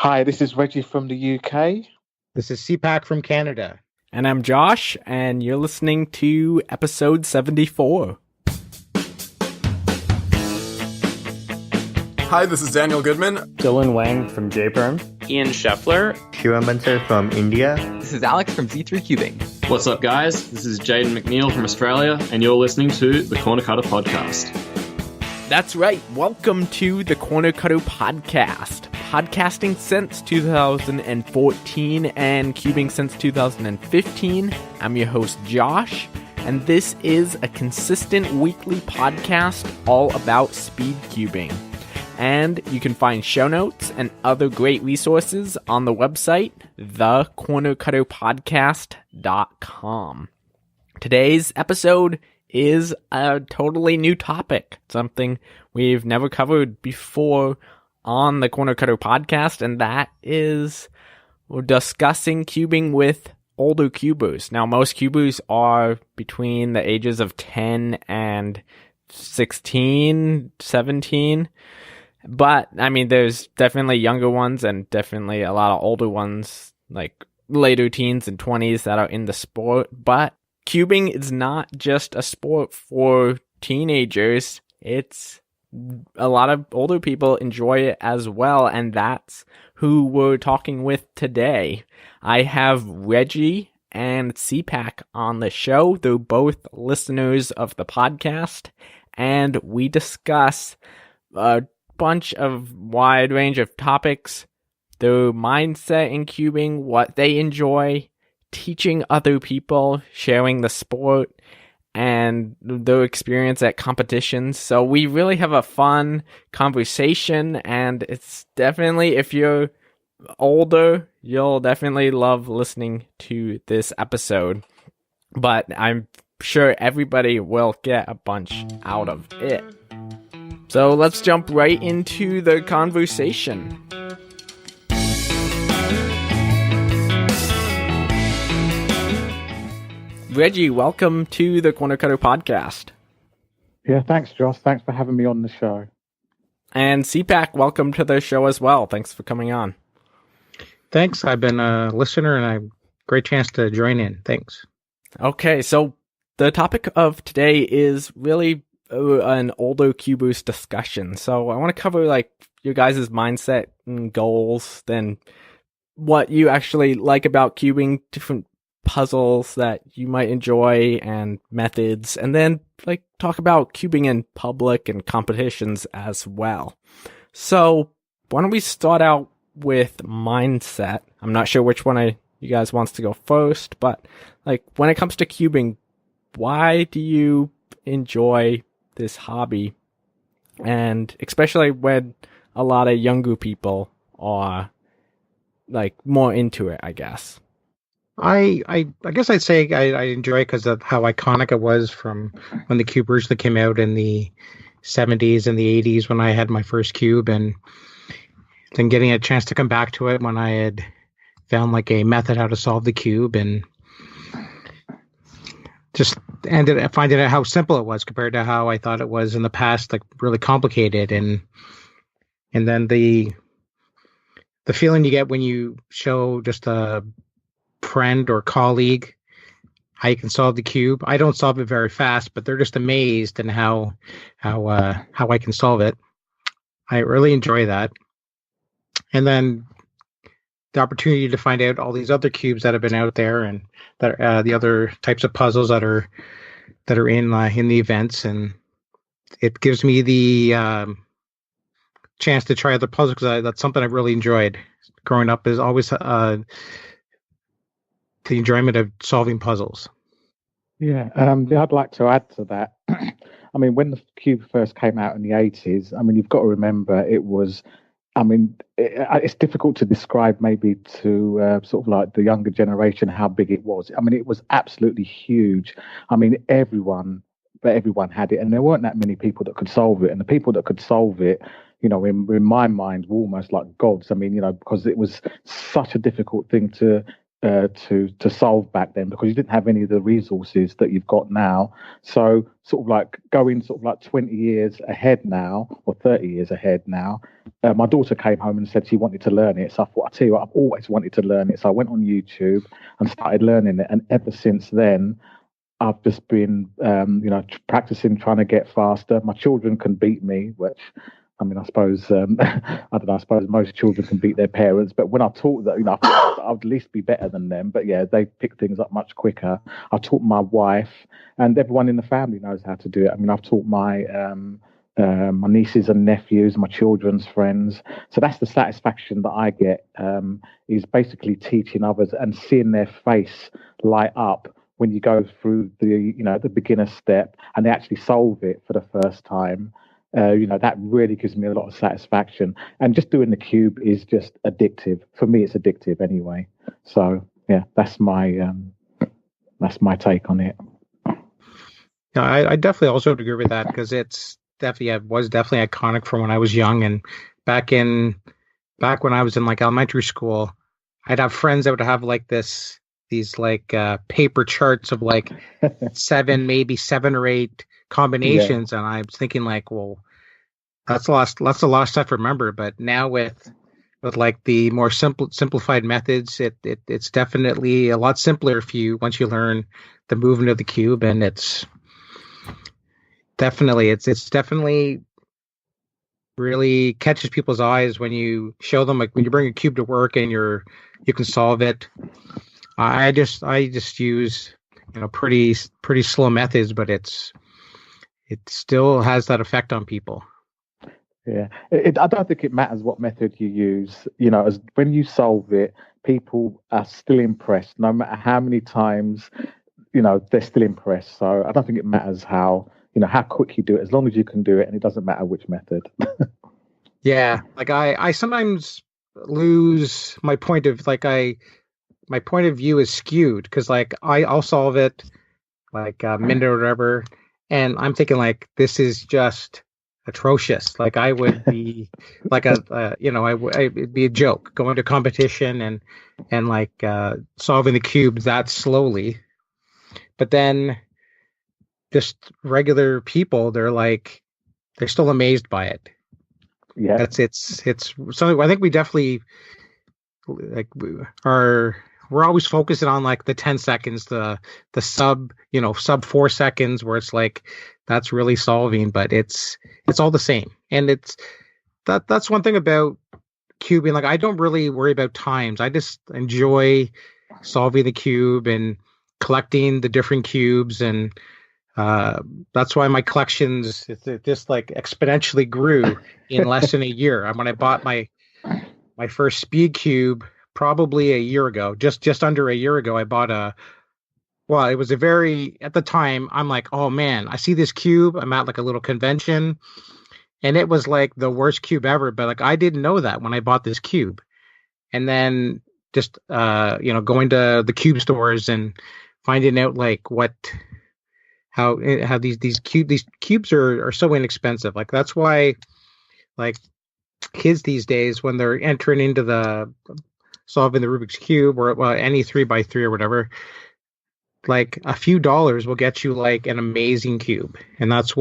Hi, this is Reggie from the UK. This is CPak from Canada. And I'm Josh, and you're listening to episode 74. Hi, this is Daniel Goodman. Dylan Wang from JPerm. Ian Scheffler. Shiva Mansur from India. This is Alex from Z3 Cubing. What's up, guys? This is Jaden McNeil from Australia, and you're listening to the Corner Cutter Podcast. That's right. Welcome to the Corner Cutter Podcast. Podcasting since 2014 and cubing since 2015. I'm your host, Josh, and this is a consistent weekly podcast all about speed cubing. And you can find show notes and other great resources on the website, thecornercutterpodcast.com. Today's episode is a totally new topic, something we've never covered before on the Corner Cutter Podcast, and that is we're discussing cubing with older cubers. Now, most cubers are between the ages of 10 and 16, 17. But, I mean, there's definitely younger ones and definitely a lot of older ones, like later teens and 20s that are in the sport. But cubing is not just a sport for teenagers. It's a lot of older people enjoy it as well, and that's who we're talking with today. I have Reggie and CPak on the show. They're both listeners of the podcast, and we discuss a bunch of wide range of topics, their mindset in cubing, what they enjoy, teaching other people, sharing the sport, and their experience at competitions. So we really have a fun conversation, and it's definitely, if you're older, you'll definitely love listening to this episode. But I'm sure everybody will get a bunch out of it. So let's jump right into the conversation. Reggie, welcome to the Corner Cutter Podcast. Yeah, thanks, Josh. Thanks for having me on the show. And CPak, welcome to the show as well. Thanks for coming on. Thanks. I've been a listener, and a great chance to join in. Thanks. Okay, so the topic of today is really an older cubers discussion. So I want to cover like your guys' mindset and goals, then what you actually like about cubing, different puzzles that you might enjoy and methods, and then like talk about cubing in public and competitions as well. So why don't we start out with mindset? I'm not sure which one you guys wants to go first, but like when it comes to cubing, why do you enjoy this hobby? And especially when a lot of younger people are like more into it, I guess. I guess I'd say I enjoy it because of how iconic it was from when the cube originally came out in the 70s and the 80s when I had my first cube, and then getting a chance to come back to it when I had found like a method how to solve the cube, and just ended up finding out how simple it was compared to how I thought it was in the past, like really complicated. And then the feeling you get when you show just a friend or colleague how you can solve the cube. I don't solve it very fast, but they're just amazed in how I can solve it. I really enjoy that. And then the opportunity to find out all these other cubes that have been out there, and that the other types of puzzles that are in the events, and it gives me the chance to try other puzzles because that's something I've really enjoyed growing up. Is always the enjoyment of solving puzzles. Yeah, I'd like to add to that. I mean, when the cube first came out in the 80s, I mean, you've got to remember it was, I mean, it's difficult to describe maybe to sort of like the younger generation how big it was. I mean, it was absolutely huge. I mean, everyone had it, and there weren't that many people that could solve it. And the people that could solve it, you know, in my mind, were almost like gods. I mean, you know, because it was such a difficult thing to to solve back then, because you didn't have any of the resources that you've got now. So sort of like going sort of like 20 years ahead now, or 30 years ahead now, my daughter came home and said she wanted to learn it. So I thought, I tell you what, I've always wanted to learn it. So I went on YouTube and started learning it. And ever since then, I've just been, practicing, trying to get faster. My children can beat me, which, I mean, I suppose, I don't know, I suppose most children can beat their parents. But when I taught them, I thought I'd at least be better than them. But yeah, they pick things up much quicker. I taught my wife, and everyone in the family knows how to do it. I mean, I've taught my nieces and nephews, my children's friends. So that's the satisfaction that I get, is basically teaching others and seeing their face light up when you go through the beginner step and they actually solve it for the first time. That really gives me a lot of satisfaction. And just doing the cube is just addictive. For me, it's addictive anyway. So yeah, that's my take on it. Yeah, I definitely also agree with that, because it was definitely iconic from when I was young. And back when I was in like elementary school, I'd have friends that would have like these like paper charts of like maybe seven or eight combinations. Yeah. And I was thinking like, well, that's a lot of stuff to remember. But now with like the more simplified methods, it's definitely a lot simpler once you learn the movement of the cube. And it's definitely really catches people's eyes when you show them, like when you bring a cube to work and you can solve it. I just use pretty slow methods, but it still has that effect on people. Yeah, I don't think it matters what method you use. As when you solve it, people are still impressed, no matter how many times. They're still impressed. So I don't think it matters how quick you do it, as long as you can do it, and it doesn't matter which method. Yeah, like I sometimes lose my point of my point of view is skewed, because like I'll solve it like a minute or whatever, and I'm thinking like, this is just atrocious. Like I would be like it'd be a joke going to competition and like solving the cube that slowly. But then just regular people, they're still amazed by it. Yeah, it's something I think we definitely like we're always focusing on like the 10 seconds, the sub 4 seconds, where it's like that's really solving, but it's all the same. And that's one thing about cubing. Like I don't really worry about times. I just enjoy solving the cube and collecting the different cubes, and that's why my collections just like exponentially grew in less than a year. When I bought my first speed cube, probably a year ago, just under a year ago, I bought it was at the time, I'm like, oh man, I see this cube. I'm at like a little convention, and it was like the worst cube ever. But like, I didn't know that when I bought this cube. And then just, going to the cube stores and finding out like how these cubes are so inexpensive. Like that's why like kids these days, when they're entering into the solving the Rubik's Cube or any 3x3 or whatever, like a few dollars will get you like an amazing cube. And it's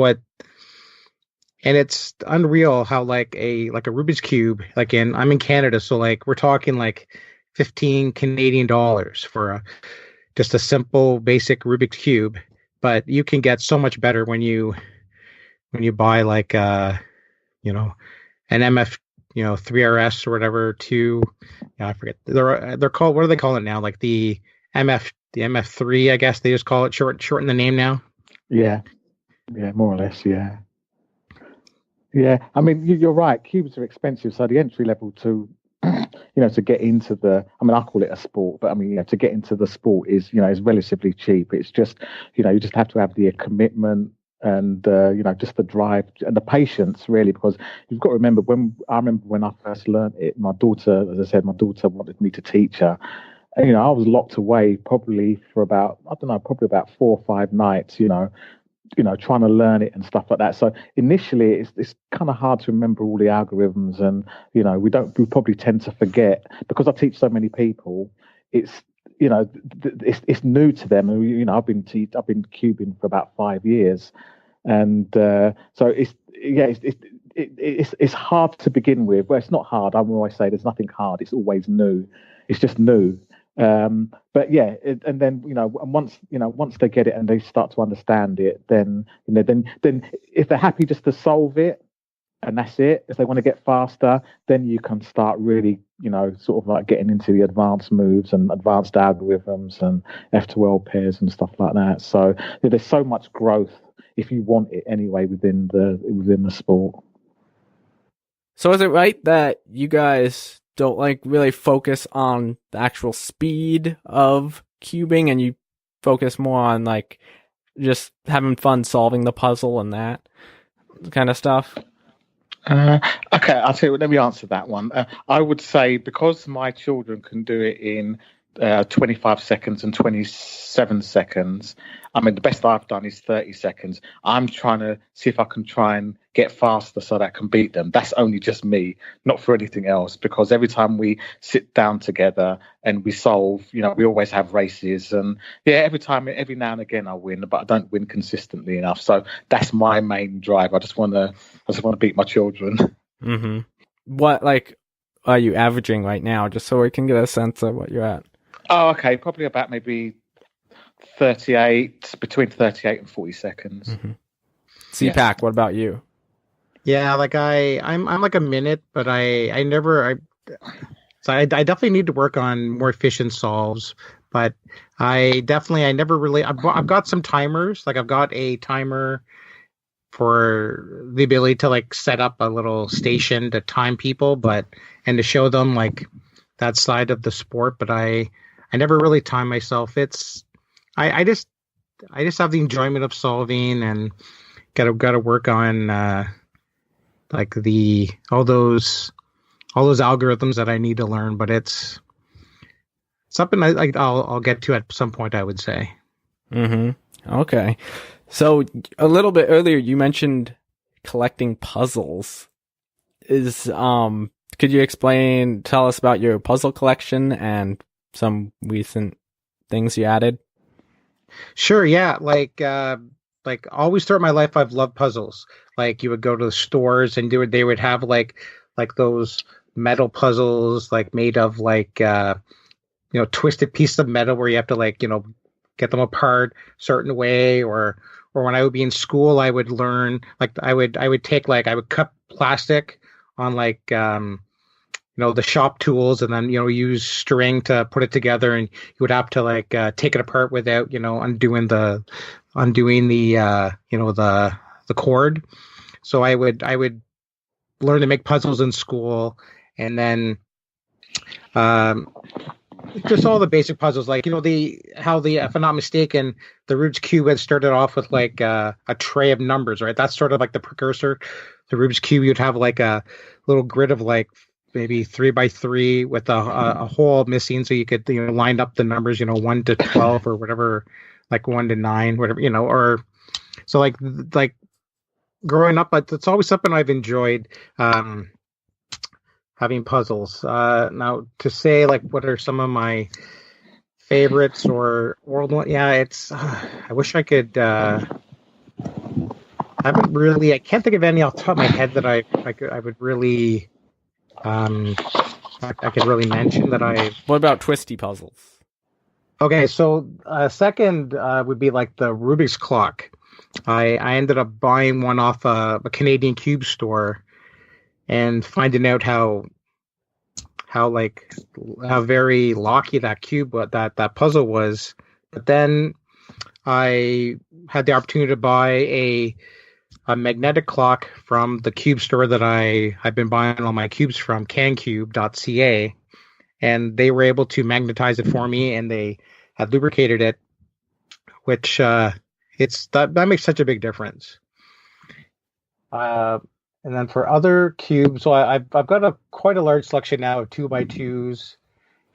unreal how like a Rubik's Cube, like I'm in Canada, so like we're talking like 15 Canadian dollars for just a simple basic Rubik's Cube. But you can get so much better when you buy like an MF 3RS or whatever, I forget. They're called, what do they call it now? Like the MF3, I guess they just call it, shorten the name now. Yeah, more or less. Yeah. I mean, you're right. Cubes are expensive, so the entry level to get into I call it a sport, but I mean, to get into the sport is relatively cheap. It's just, you just have to have the commitment and just the drive and the patience, really, because you've got to remember when I first learned it, my daughter wanted me to teach her. And, I was locked away probably for about 4 or 5 nights, trying to learn it and stuff like that. So initially it's kind of hard to remember all the algorithms, and we probably tend to forget, because I teach so many people. It's it's new to them. And, I've been cubing for about 5 years, and so it's hard to begin with. Well, it's not hard. I always say there's nothing hard. It's always new. It's just new. But yeah, and then once they get it and they start to understand it, then if they're happy just to solve it, and that's it. If they want to get faster, then you can start really, sort of like getting into the advanced moves and advanced algorithms and F2L pairs and stuff like that. So there's so much growth if you want it anyway within the sport. So is it right that you guys don't really focus on the actual speed of cubing, and you focus more on just having fun solving the puzzle and that kind of stuff? Okay, I'll tell you. Let me answer that one. I would say because my children can do it in 25 seconds and 27 seconds. I mean, the best I've done is 30 seconds. I'm trying to see if I can try and get faster so that I can beat them. That's only just me, not for anything else, because every time we sit down together and we solve, we always have races. And every now and again I win, but I don't win consistently enough. So that's my main drive. I just want to beat my children. Mm-hmm. What are you averaging right now, just so we can get a sense of what you're at? Oh, okay. Probably about maybe 38, between 38 and 40 seconds. Mm-hmm. CPak, what about you? Yeah, I'm like a minute, but I definitely need to work on more efficient solves. But I've got some timers. I've got a timer for the ability to set up a little station to time people, and to show them that side of the sport. But I never really time myself. I just have the enjoyment of solving, and gotta work on all those algorithms that I need to learn. But it's something I'll get to at some point, I would say. Mm-hmm. Okay. So a little bit earlier you mentioned collecting puzzles. Could you tell us about your puzzle collection and some recent things you added? Sure, yeah. Always throughout my life, I've loved puzzles. You would go to the stores and they would have those metal puzzles made of twisted pieces of metal where you have to get them apart a certain way, or when I would be in school, I would learn I would cut plastic on the shop tools, and then use string to put it together, and you would have to take it apart without undoing the cord. So I would learn to make puzzles in school, and then just all the basic puzzles, if I'm not mistaken, the Rubik's Cube had started off with a tray of numbers, right? That's sort of the precursor. The Rubik's Cube, you'd have a little grid of maybe 3x3 with a hole missing, so you could line up the numbers 1 to 12 or whatever, 1 to 9, whatever, or so growing up. But it's always something I've enjoyed, having puzzles. Now to say what are some of my favorites or world one, it's I wish I could. I can't think of any off the top of my head that I would really. I could really mention that I. What about twisty puzzles? Okay, so second would be the Rubik's clock. I ended up buying one off a Canadian cube store, and finding out how very locky that cube, that puzzle was. But then I had the opportunity to buy a magnetic clock from the cube store that I've been buying all my cubes from, cancube.ca, and they were able to magnetize it for me, and they had lubricated it, which that makes such a big difference. And then for other cubes, so I've got quite a large selection now of 2x2s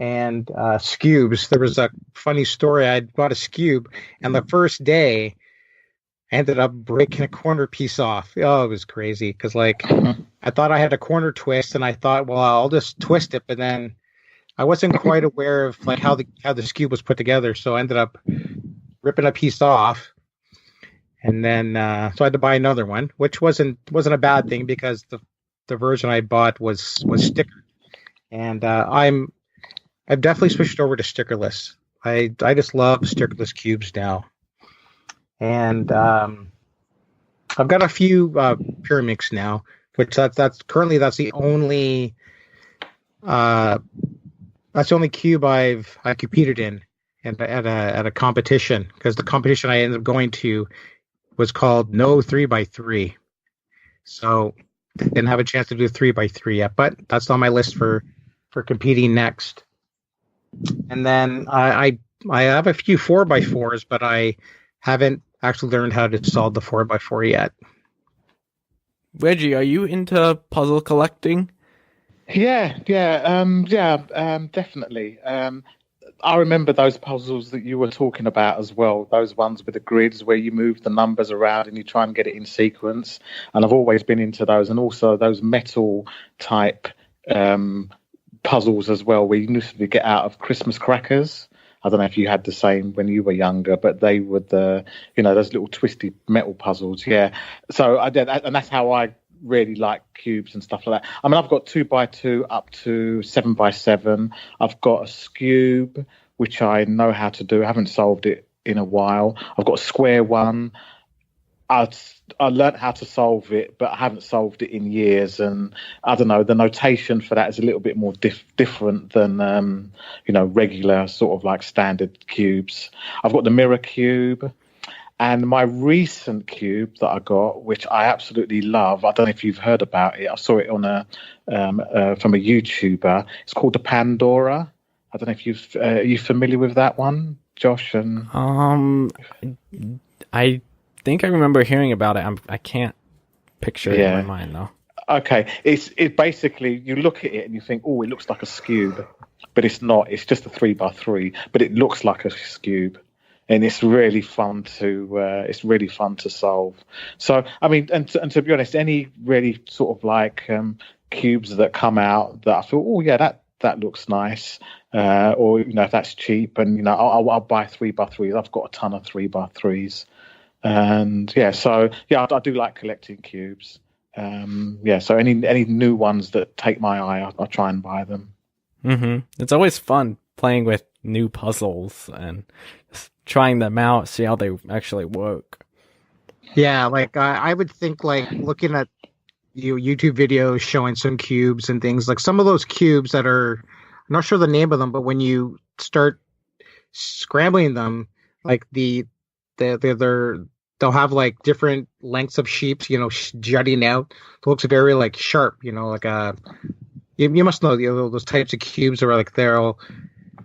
and scubes. There was a funny story. I bought a scube, and the first day I ended up breaking a corner piece off. Oh, it was crazy because I thought I had a corner twist, and I thought, well, I'll just twist it, but then I wasn't quite aware of like how this cube was put together, so I ended up ripping a piece off, and then so I had to buy another one, which wasn't a bad thing because the version I bought was sticker, and I've definitely switched over to stickerless. I just love stickerless cubes now, and I've got a few Pyramix now, which that's currently the only cube I've competed in at a competition, because the competition I ended up going to was called No 3x3. So didn't have a chance to do 3x3 yet, but that's on my list for competing next. And then I have a few 4x4s, but I haven't actually learned how to solve the 4x4 yet. Reggie, are you into puzzle collecting? Yeah, definitely. I remember those puzzles that you were talking about as well, those ones with the grids where you move the numbers around and you try and get it in sequence. And I've always been into those, and also those metal type puzzles as well, where you usually get out of Christmas crackers. I don't know if you had the same when you were younger, but they were those little twisty metal puzzles. Yeah. So I did, and that's how I really like cubes and stuff like that. I mean, I've got 2x2 up to 7x7. I've got a Scube, which I know how to do. I haven't solved it in a while. I've got a square one. I learned how to solve it, but I haven't solved it in years. And I don't know, the notation for that is a little bit more different than, regular sort of like standard cubes. I've got the mirror cube. And my recent cube that I got, which I absolutely love, I don't know if you've heard about it. I saw it on from a YouTuber. It's called the Pandora. I don't know if are you familiar with that one, Josh? And I think I remember hearing about it. I can't picture it in my mind though. Okay, it basically, you look at it and you think, oh, it looks like a Scube, but it's not. It's just a 3x3, but it looks like a Scube. And it's really fun to solve. So I mean, and to be honest, any really sort of like cubes that come out that I feel, oh yeah, that looks nice, or if that's cheap, and I'll buy 3x3s. I've got a ton of 3x3s, and I do like collecting cubes. So any new ones that take my eye, I'll try and buy them. Mm-hmm. It's always fun playing with new puzzles and trying them out, see how they actually work. Yeah, like I would think, like looking at YouTube videos showing some cubes and things, like some of those cubes that are, I'm not sure the name of them, but when you start scrambling them, like they'll have like different lengths of shapes, jutting out. It looks very like sharp, like a. You must know those types of cubes are like they're all.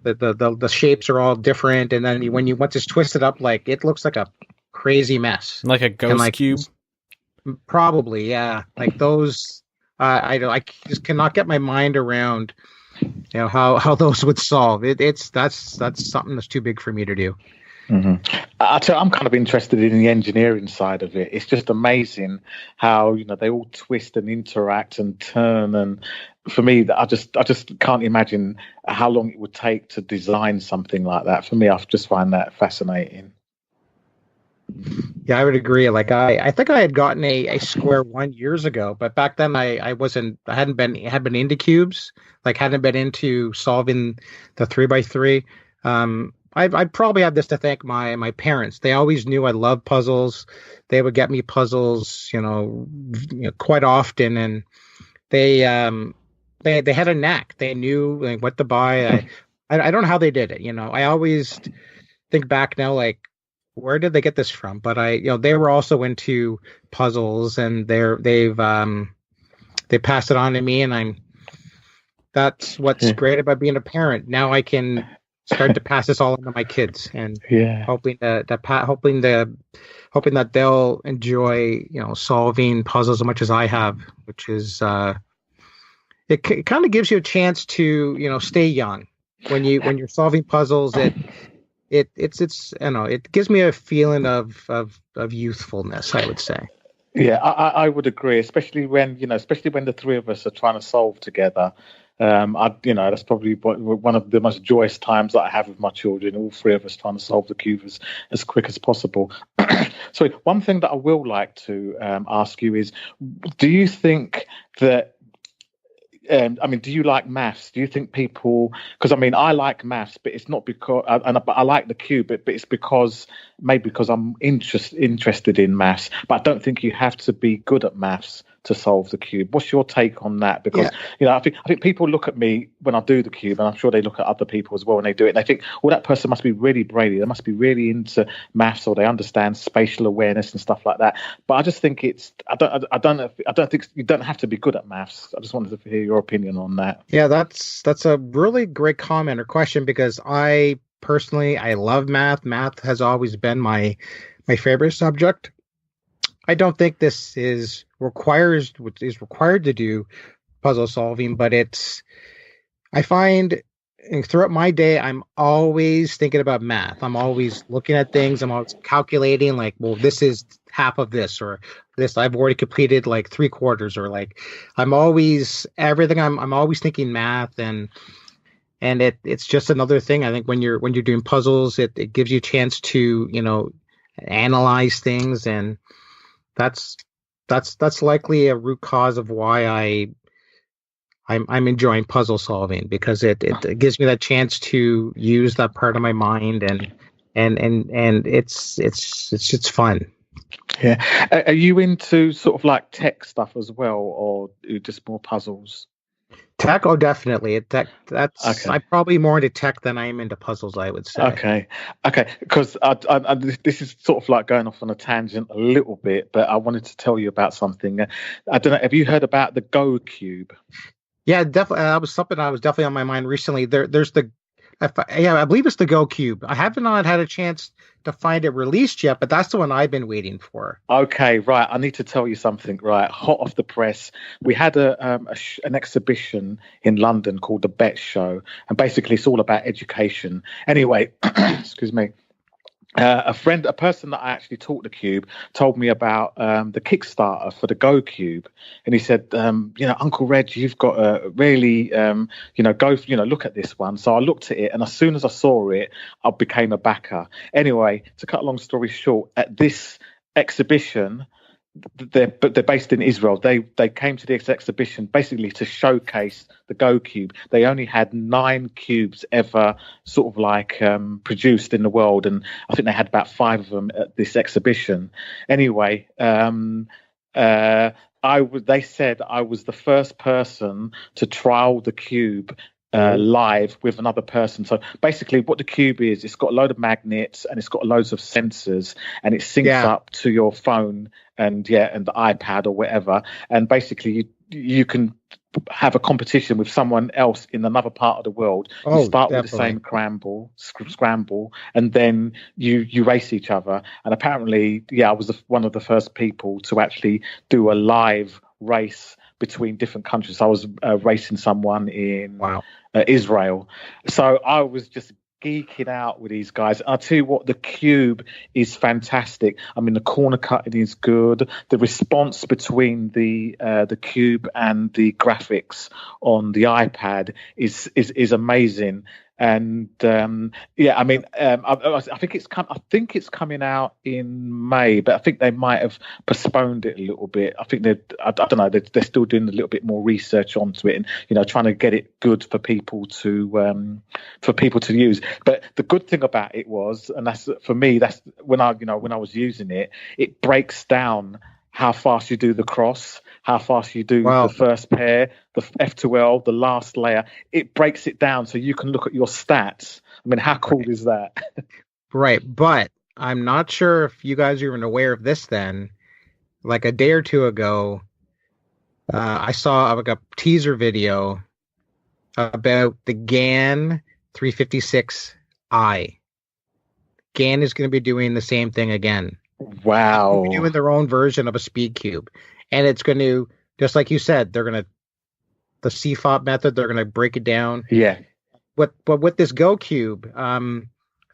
The shapes are all different, and then once it's twisted up, like it looks like a crazy mess, like a GoCube. Probably, yeah. Like those, I just cannot get my mind around, how those would solve it. That's something that's too big for me to do. Mm-hmm. I'm kind of interested in the engineering side of it. It's just amazing how they all twist and interact and turn. And for me, I just can't imagine how long it would take to design something like that. For me, I just find that fascinating. Yeah, I would agree. Like I think I had gotten a square one years ago, but back then I hadn't been into cubes, like hadn't been into solving the 3x3. I probably have this to thank my parents. They always knew I loved puzzles. They would get me puzzles, quite often, and they had a knack. They knew like what to buy. I don't know how they did it. I always think back now, like where did they get this from? But they were also into puzzles, and they passed it on to me, and that's what's great about being a parent. Now I can start to pass this all on to my kids, and hoping that they'll enjoy solving puzzles as much as I have, which is it kind of gives you a chance to stay young when you're solving puzzles. It gives me a feeling of youthfulness, I would say. Yeah, I would agree, especially when the three of us are trying to solve together. That's probably one of the most joyous times that I have with my children. All three of us trying to solve the cube as quick as possible. So one thing that I will like to ask you is, do you think that? Do you like maths? Do you think people? Because I like maths, but it's not because I like the cube, but it's because I'm interested in maths. But I don't think you have to be good at maths to solve the cube. What's your take on that? Because I think people look at me when I do the cube, and I'm sure they look at other people as well when they do it, and they think, well, that person must be really brilliant. They must be really into maths, or they understand spatial awareness and stuff like that. But I just think I don't think you don't have to be good at maths. I just wanted to hear your opinion on that. Yeah, that's a really great comment or question, because I personally love math. Math has always been my favorite subject. I don't think this is required to do puzzle solving, but I find throughout my day, I'm always thinking about math. I'm always looking at things. I'm always calculating, like, well, this is half of this, or this I've already completed like 3/4, or like I'm always thinking math, and it's just another thing. I think when you're doing puzzles, it gives you a chance to analyze things, and that's likely a root cause of why I'm enjoying puzzle solving, because it gives me that chance to use that part of my mind, and it's fun. Yeah. Are you into sort of like tech stuff as well, or just more puzzles? Tech, oh, definitely. That's okay. I'm probably more into tech than I am into puzzles, I would say. Okay. Because this is sort of like going off on a tangent a little bit, but I wanted to tell you about something. I don't know. Have you heard about the GoCube? Yeah, definitely. That was something that was definitely on my mind recently. There's I believe it's the GoCube. I haven't had a chance to find it released yet, but that's the one I've been waiting for. Okay, right. I need to tell you something. Right, hot off the press. We had an exhibition in London called the Bet Show, and basically it's all about education. Anyway, excuse me. A person that I actually taught the cube, told me about the Kickstarter for the GoCube, and he said, Uncle Reg, you've got to really, look at this one. So I looked at it, and as soon as I saw it, I became a backer. Anyway, to cut a long story short, at this exhibition, they're based in Israel. They came to this exhibition basically to showcase the GoCube. They only had 9 cubes ever sort of like produced in the world, and I think they had about 5 of them at this exhibition. Anyway, they said I was the first person to trial the cube live with another person. So basically what the cube is, it's got a load of magnets and it's got loads of sensors, and it syncs up to your phone and the iPad or whatever, and basically you can have a competition with someone else in another part of the world. You start with the same scramble, and then you race each other. And apparently, I was one of the first people to actually do a live race between different countries. I was racing someone in Israel. So I was just geeking out with these guys. I'll tell you what, the cube is fantastic. I mean, the corner cutting is good. The response between the cube and the graphics on the iPad is amazing. And I think it's coming out in May, but I think they might have postponed it a little bit. I think I don't know, they're still doing a little bit more research onto it, and trying to get it good for people to use. But the good thing about it was, and that's for me, that's when I was using it, it breaks down how fast you do the cross, how fast you do the first pair, the F2L, the last layer. It breaks it down so you can look at your stats. I mean, how cool is that? Right. But I'm not sure if you guys are even aware of this then. Like a day or two ago, I saw like a teaser video about the GAN 356i. GAN is going to be doing the same thing again. Wow. They're doing their own version of a speed cube. And it's going to, just like you said, the CFOP method, they're going to break it down. Yeah. But with this GoCube,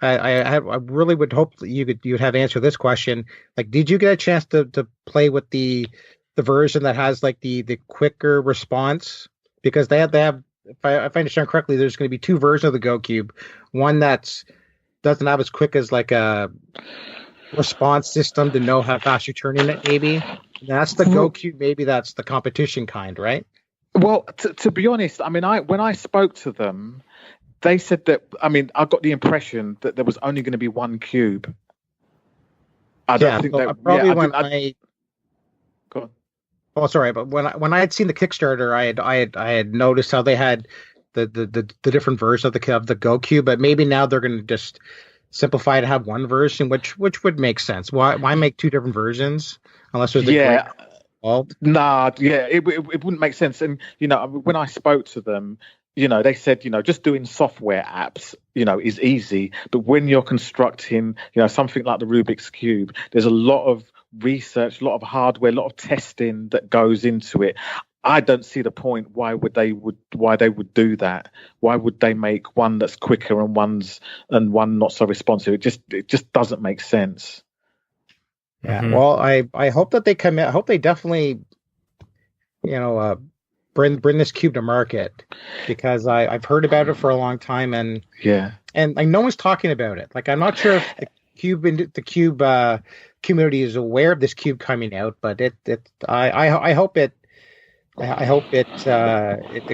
I really would hope that you'd have answered this question. Like, did you get a chance to play with the version that has like the quicker response? Because they have if I understand correctly, there's going to be two versions of the GoCube. One that's doesn't have as quick as like a response system to know how fast you're turning it, maybe. And that's the GoCube. Maybe that's the competition kind, right? Well, to be honest, I mean, when I spoke to them, they said that. I mean, I got the impression that there was only going to be one cube. I don't think that. Probably yeah, when Go on. Oh, sorry, but when I had seen the Kickstarter, I had noticed how they had the different versions of the GoCube, but maybe now they're going to just simplify to have one version, which would make sense. Why make two different versions unless there's Nah, yeah, it wouldn't make sense. And when I spoke to them, they said, just doing software apps, is easy, but when you're constructing, something like the Rubik's Cube, there's a lot of research, a lot of hardware, a lot of testing that goes into it. I don't see the point why they would do that. Why would they make one that's quicker and one not so responsive? It just doesn't make sense. Yeah. Mm-hmm. Well, I hope that they come in. I hope they definitely bring this cube to market, because I've heard about it for a long time, and like no one's talking about it. Like I'm not sure if the cube community is aware of this cube coming out, but I hope it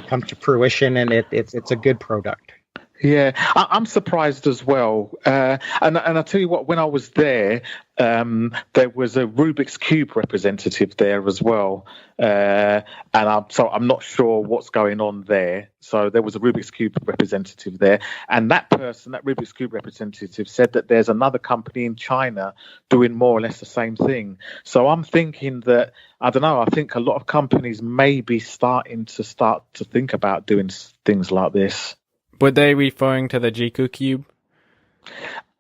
comes to fruition, and it's a good product. Yeah, I'm surprised as well. And I'll tell you what, when I was there, there was a Rubik's Cube representative there as well. And I'm not sure what's going on there. So there was a Rubik's Cube representative there. And that Rubik's Cube representative, said that there's another company in China doing more or less the same thing. So I'm thinking that, I don't know, I think a lot of companies may be starting to think about doing things like this. Were they referring to the GoCube?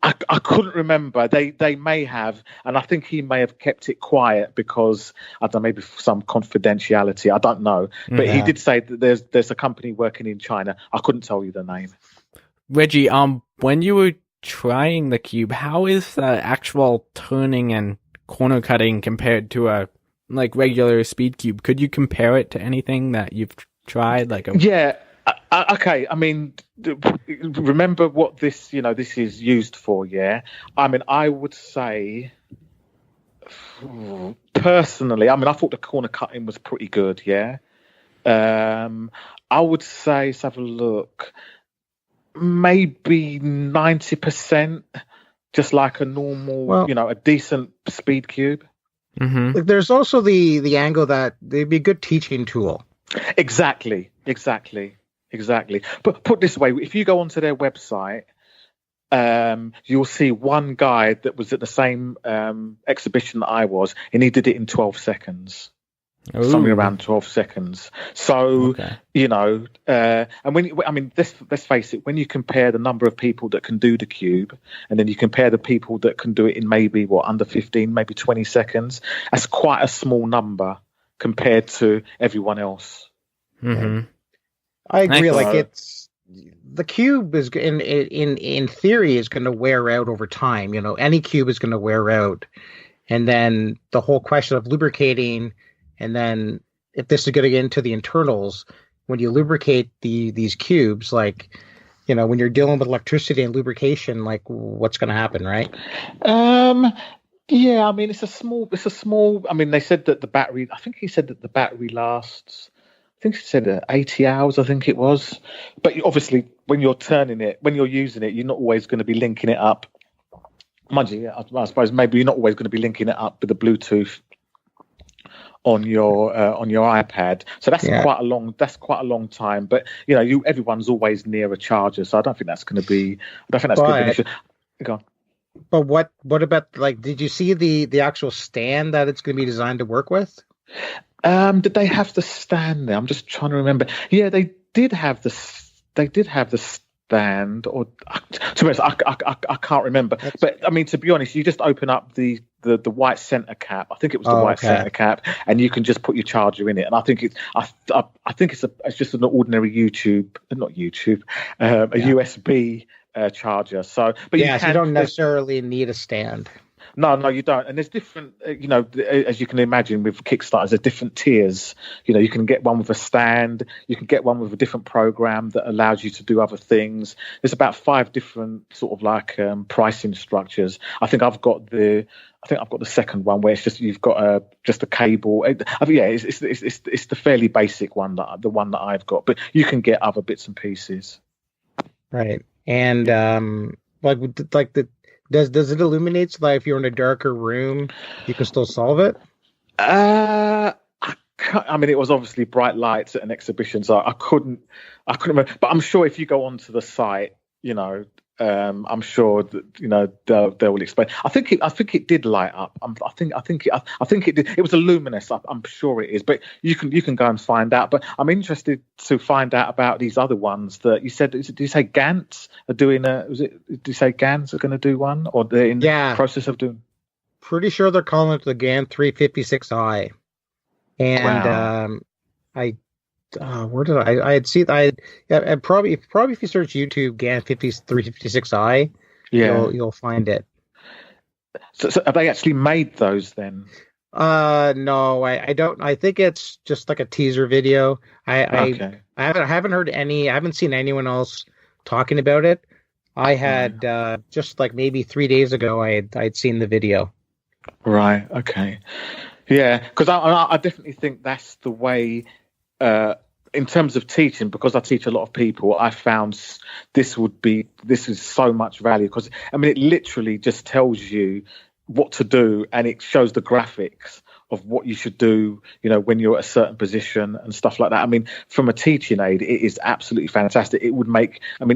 I couldn't remember. They may have, and I think he may have kept it quiet because, I don't know, maybe some confidentiality. I don't know. But he did say that there's a company working in China. I couldn't tell you the name. Reggie, when you were trying the cube, how is the actual turning and corner cutting compared to a regular speed cube? Could you compare it to anything that you've tried? Yeah. Okay, I mean, remember what this is used for, yeah? I mean, I would say, personally, I thought the corner cutting was pretty good, yeah? I would say, let's have a look, maybe 90%, just like a normal, a decent speed cube. Mm-hmm. There's also the angle that they'd be a good teaching tool. Exactly. But put this way, if you go onto their website, you'll see one guy that was at the same exhibition that I was, and he did it in 12 seconds. Ooh. Something around 12 seconds. So, and let's face it, when you compare the number of people that can do the cube, and then you compare the people that can do it in maybe, under 15, maybe 20 seconds, that's quite a small number compared to everyone else. Mm-hmm. I agree. It's the cube is in theory is going to wear out over time. Any cube is going to wear out, and then the whole question of lubricating, and then if this is going to get into the internals, when you lubricate these cubes, when you're dealing with electricity and lubrication, what's going to happen, right? Yeah, it's a small. I said that the battery. I think he said that the battery lasts. I think she said 80 hours, I think it was. But obviously, when you're using it, you're not always going to be linking it up. Mind you, I suppose maybe you're not always going to be linking it up with the Bluetooth on your iPad. So that's quite a long time. But everyone's always near a charger, so I don't think that's going to be. I don't think that's going to be. Go on. But what about did you see the actual stand that it's going to be designed to work with? Did they have the stand there? I'm just trying to remember. Yeah, they did have the stand, or to be honest, I can't remember. But to be honest, you just open up the white center cap. I think it was the white center cap, and you can just put your charger in it. And I think it's just an ordinary USB charger. So, but you don't necessarily need a stand. No, you don't. And there's different, as you can imagine with Kickstarters, there's different tiers. You can get one with a stand, you can get one with a different program that allows you to do other things. There's about 5 different sort of like pricing structures. I think I've got the second one where it's just you've got just a cable. It's the fairly basic one the one that I've got, but you can get other bits and pieces. Right. And does it illuminate so that if you're in a darker room, you can still solve it? I mean, it was obviously bright lights at an exhibition, so I couldn't remember. But I'm sure if you go onto the site, I'm sure that they will explain. I think it did light up. I think it did. It was a luminous. I'm sure it is. But you can go and find out. But I'm interested to find out about these other ones that you said. Did you say Gantz are doing a? Did you say Gantz are going to do one, or they're in the process of doing? Pretty sure they're calling it the GAN 356i. And wow. Where did I had seen and probably if you search YouTube GAN 356i, you'll find it. So have they actually made those then? No, I don't. I think it's just like a teaser video. I haven't heard any. I haven't seen anyone else talking about it. I had just like maybe 3 days ago. I'd seen the video. Right. Okay. Yeah, because I definitely think that's the way. In terms of teaching, because I teach a lot of people, I found this is so much value, because I mean it literally just tells you what to do, and it shows the graphics of what you should do, when you're at a certain position and stuff like that. I mean, from a teaching aid, it is absolutely fantastic. It would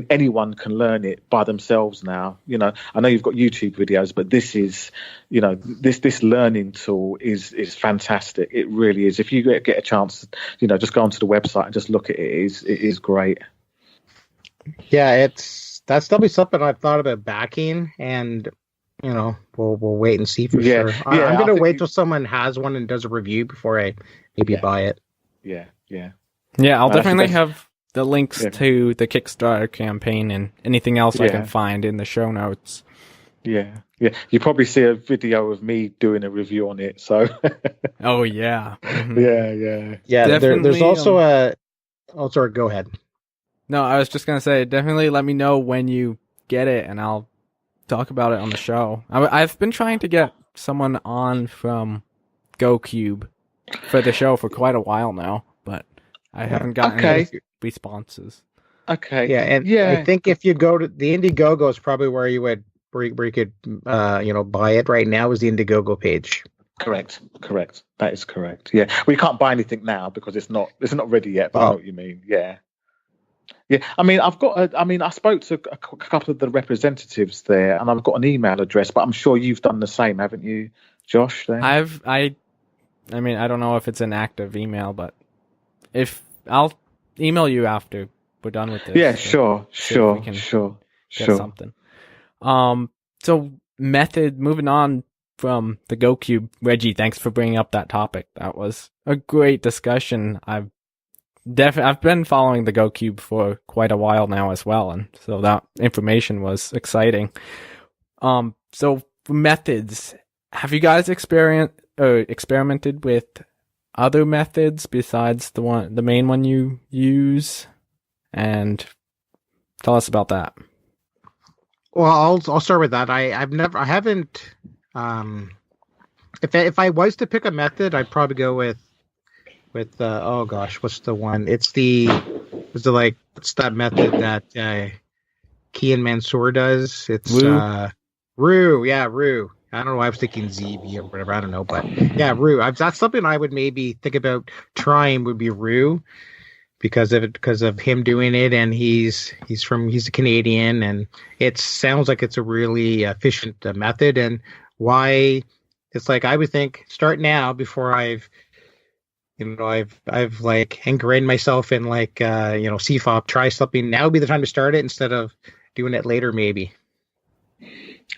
anyone can learn it by themselves now. I know you've got YouTube videos, but this is, this learning tool is fantastic. It really is. If you get a chance, just go onto the website and just look at it. It is great. Yeah, that's definitely something I've thought about backing, and we'll wait and see for sure. I'm going to wait till someone has one and does a review before I maybe buy it. Yeah. I'll definitely have the links to the Kickstarter campaign and anything else I can find in the show notes. Yeah. You probably see a video of me doing a review on it. So. Oh yeah. Mm-hmm. Yeah. There's also a. Oh, sorry. Go ahead. No, I was just gonna say, definitely let me know when you get it, and I'll talk about it on the show. I've been trying to get someone on from GoCube for the show for quite a while now, but I haven't gotten any responses. Okay. Yeah, and I think if you go to the Indiegogo is probably where you could buy it right now, is the Indiegogo page. Correct. That is correct. Yeah. We can't buy anything now because it's not ready yet, but I know what you mean. Yeah. Yeah, I mean, I spoke to a couple of the representatives there, and I've got an email address, but I'm sure you've done the same, haven't you, Josh? Then? I mean, I don't know if it's an active email, but if I'll email you after we're done with this. Yeah, sure. Get something. So moving on from the GoCube, Reggie, thanks for bringing up that topic. That was a great discussion. I've been following the GoCube for quite a while now as well, and so that information was exciting. So for methods, have you guys experimented with other methods besides the main one you use? And tell us about that. Well, I'll start with that. I haven't. If I was to pick a method, I'd probably go with what's the one? What's that method that Kian Mansour does? It's Rue. Yeah, Rue. I don't know why I was thinking ZB or whatever. I don't know, but yeah, Rue. That's something I would maybe think about trying, would be Rue, because of him doing it, and he's a Canadian, and it sounds like it's a really efficient method. And why it's like, I would think start now before I've like ingrained myself in CFOP. Try something now would be the time to start it instead of doing it later, maybe.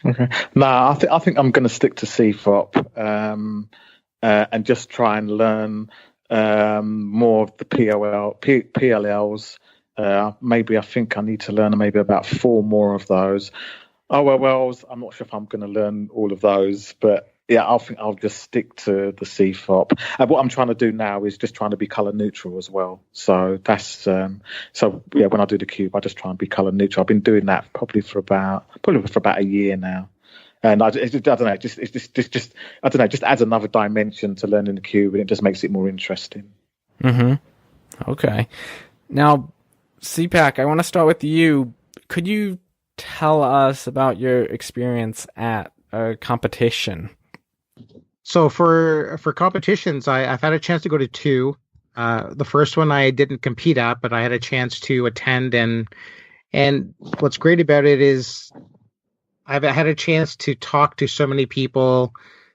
Okay. No, I think I'm going to stick to CFOP and just try and learn more of the PLLs. Maybe I think I need to learn maybe about 4 more of those. Oh well, I'm not sure if I'm going to learn all of those, but yeah, I think I'll just stick to the CFOP. And what I'm trying to do now is just trying to be color neutral as well. So that's so yeah. When I do the cube, I just try and be color neutral. I've been doing that probably for about a year now. And I don't know, just I don't know, just adds another dimension to learning the cube, and it just makes it more interesting. Okay. Now, CPak, I want to start with you. Could you tell us about your experience at a competition? So for competitions, I've had a chance to go to two. The first one I didn't compete at, but I had a chance to attend, and what's great about it is I've had a chance to talk to so many people,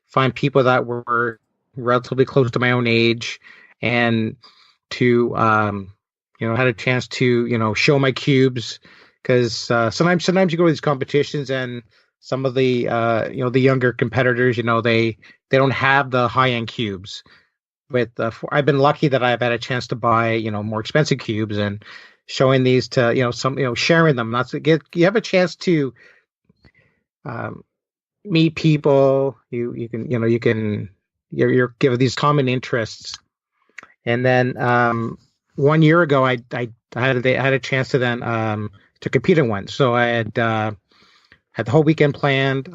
find people that were relatively close to my own age, and to had a chance to show my cubes, because sometimes you go to these competitions and some of the the younger competitors, they don't have the high end cubes. But I've been lucky that I've had a chance to buy more expensive cubes, and showing these to sharing them. You have a chance to meet people. You can you're give these common interests. And then 1 year ago, I had a chance to then to compete in one. So I had the whole weekend planned.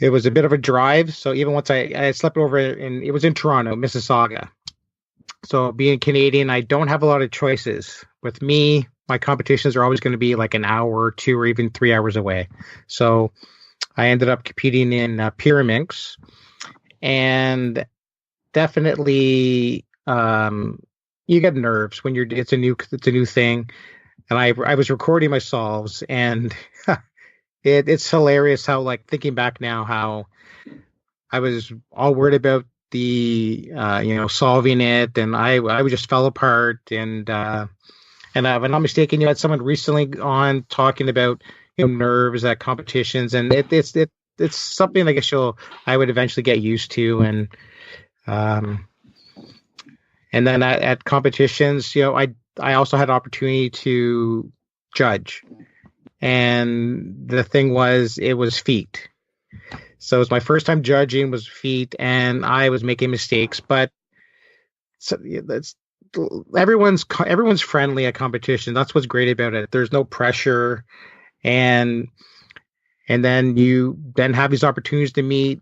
It was a bit of a drive. So even once I slept over, and it was in Toronto, Mississauga. So being Canadian, I don't have a lot of choices. With me, my competitions are always going to be like an hour or two or even 3 hours away. So I ended up competing in Pyraminx, and definitely you get nerves when it's a new thing. And I was recording myself, and it's hilarious how, like, thinking back now, how I was all worried about the solving it, and I just fell apart. And if I'm not mistaken, you had someone recently on talking about nerves at competitions, and it's something I guess I would eventually get used to. And then at competitions, I also had opportunity to judge, and the thing was, it was feet. So it was my first time judging was feet, and I was making mistakes, but everyone's friendly at competition. That's what's great about it. There's no pressure, and then you then have these opportunities to meet,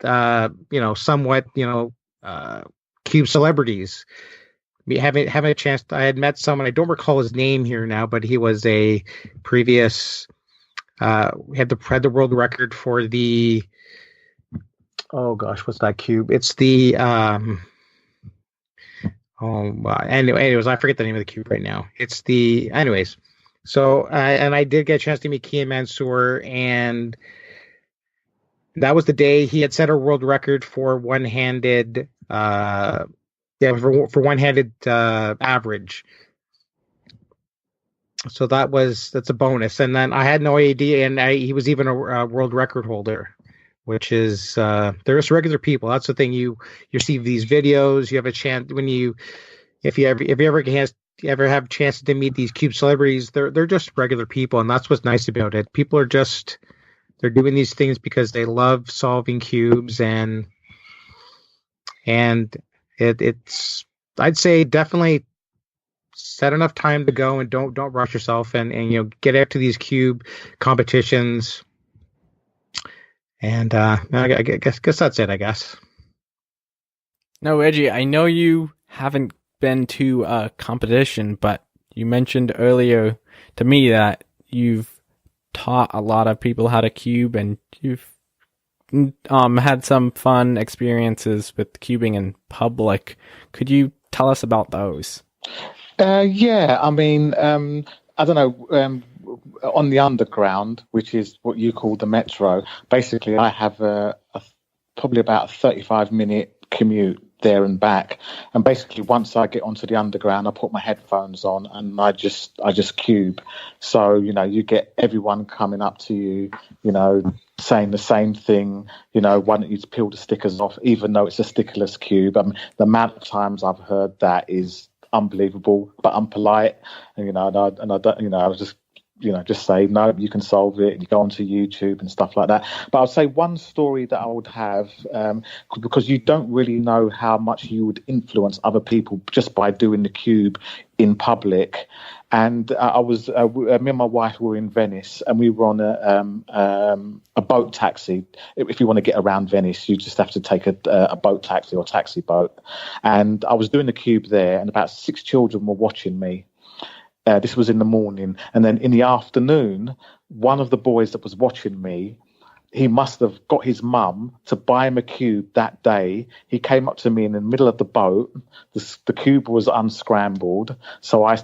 somewhat, cube celebrities. Having a chance, I had met someone, I don't recall his name here now, but he was a previous had the world record for the, oh gosh, what's that cube? It's the anyways, I forget the name of the cube right now. It's the, anyways. So and I did get a chance to meet Kian Mansour, and that was the day he had set a world record for one-handed for one-handed average. So that's a bonus. And then I had no idea, and he was even a world record holder, which is they're just regular people. That's the thing. You see these videos, you have a chance if you ever have a chance to meet these cube celebrities, they're just regular people, and that's what's nice about it. People are they're doing these things because they love solving cubes, and it's I'd say definitely set enough time to go, and don't rush yourself, and get out to these cube competitions. And I guess that's it, I guess. Now, Reggie, I know you haven't been to a competition, but you mentioned earlier to me that you've taught a lot of people how to cube, and you've had some fun experiences with cubing in public. Could you tell us about those? Yeah, I mean, I don't know, on the underground, which is what you call the metro, basically I have probably about a 35-minute commute there and back, and basically once I get onto the underground, I put my headphones on and I just cube. So you get everyone coming up to you, saying the same thing, why don't you peel the stickers off, even though it's a stickerless cube. The amount of times I've heard that is unbelievable, but I'm polite, and I don't, I was just just say, no, you can solve it. You go onto YouTube and stuff like that. But I'll say one story that I would have, because you don't really know how much you would influence other people just by doing the cube in public. And I was, me and my wife were in Venice, and we were on a boat taxi. If you want to get around Venice, you just have to take a boat taxi or taxi boat. And I was doing the cube there, and about 6 children were watching me. This was in the morning. And then in the afternoon, one of the boys that was watching me, he must have got his mum to buy him a cube that day. He came up to me in the middle of the boat. The cube was unscrambled. So I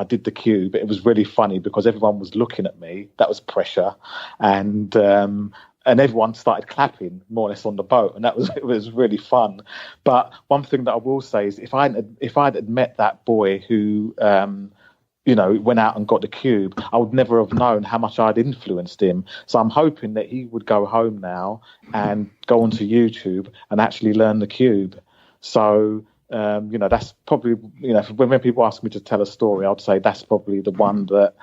did the cube. It was really funny because everyone was looking at me. That was pressure. And everyone started clapping more or less on the boat, and it was really fun. But one thing that I will say is, if I'd had met that boy who went out and got the cube, I would never have known how much I'd influenced him. So I'm hoping that he would go home now and go onto YouTube and actually learn the cube. So that's probably, when people ask me to tell a story, I'd say that's probably the one that